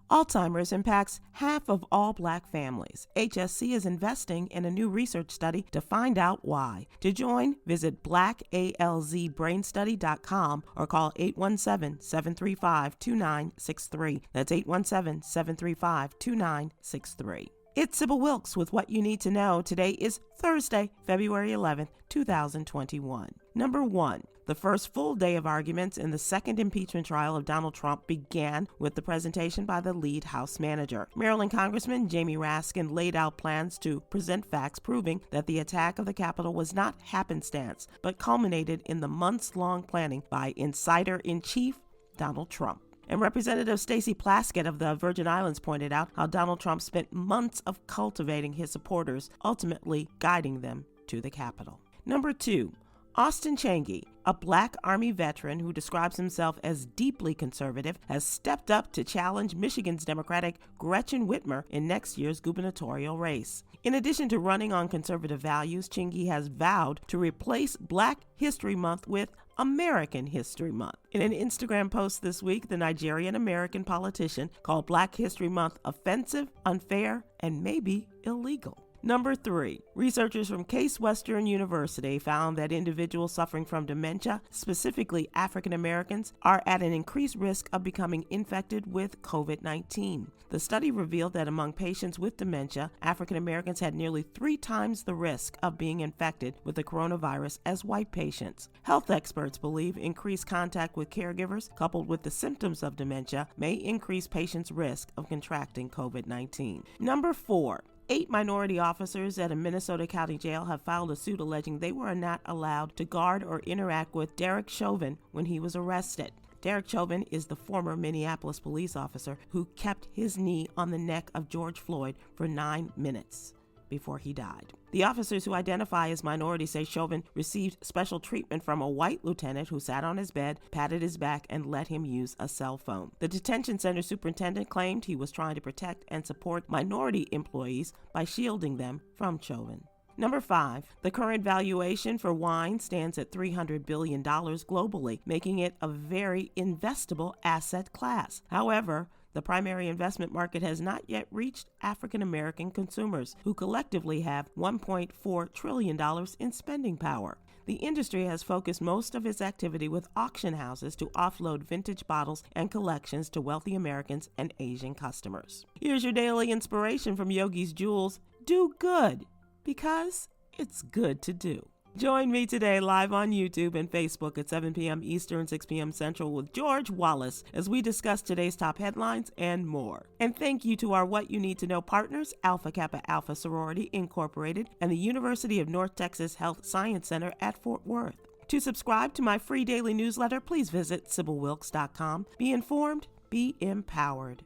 Alzheimer's impacts half of all Black families. HSC is investing in a new research study to find out why. To join, visit blackalzbrainstudy.com or call 817-735-2963. That's 817-735-2963. It's Sybil Wilkes with what you need to know. Today is Thursday, February 11th, 2021. Number 1. The first full day of arguments in the second impeachment trial of Donald Trump began with the presentation by the lead House manager. Maryland Congressman Jamie Raskin laid out plans to present facts proving that the attack of the Capitol was not happenstance, but culminated in the months-long planning by insider-in-chief Donald Trump. And Representative Stacey Plaskett of the Virgin Islands pointed out how Donald Trump spent months of cultivating his supporters, ultimately guiding them to the Capitol. Number 2. Austin Chenge, a Black Army veteran who describes himself as deeply conservative, has stepped up to challenge Michigan's Democratic Gretchen Whitmer in next year's gubernatorial race. In addition to running on conservative values, Chenge has vowed to replace Black History Month with American History Month. In an Instagram post this week, the Nigerian-American politician called Black History Month offensive, unfair, and maybe illegal. Number 3, researchers from Case Western University found that individuals suffering from dementia, specifically African Americans, are at an increased risk of becoming infected with COVID-19. The study revealed that among patients with dementia, African Americans had nearly 3 times the risk of being infected with the coronavirus as white patients. Health experts believe increased contact with caregivers, coupled with the symptoms of dementia, may increase patients' risk of contracting COVID-19. Number 4. 8 minority officers at a Minnesota county jail have filed a suit alleging they were not allowed to guard or interact with Derek Chauvin when he was arrested. Derek Chauvin is the former Minneapolis police officer who kept his knee on the neck of George Floyd for 9 minutes before he died. The officers who identify as minorities say Chauvin received special treatment from a white lieutenant who sat on his bed, patted his back, and let him use a cell phone. The detention center superintendent claimed he was trying to protect and support minority employees by shielding them from Chauvin. Number 5, the current valuation for wine stands at $300 billion globally, making it a very investable asset class. However, the primary investment market has not yet reached African American consumers, who collectively have $1.4 trillion in spending power. The industry has focused most of its activity with auction houses to offload vintage bottles and collections to wealthy Americans and Asian customers. Here's your daily inspiration from Yogi's Jewels. Do good, because it's good to do. Join me today live on YouTube and Facebook at 7 p.m. Eastern, 6 p.m. Central with George Wallace as we discuss today's top headlines and more. And thank you to our What You Need to Know partners, Alpha Kappa Alpha Sorority Incorporated and the University of North Texas Health Science Center at Fort Worth. To subscribe to my free daily newsletter, please visit SybilWilkes.com. Be informed, be empowered.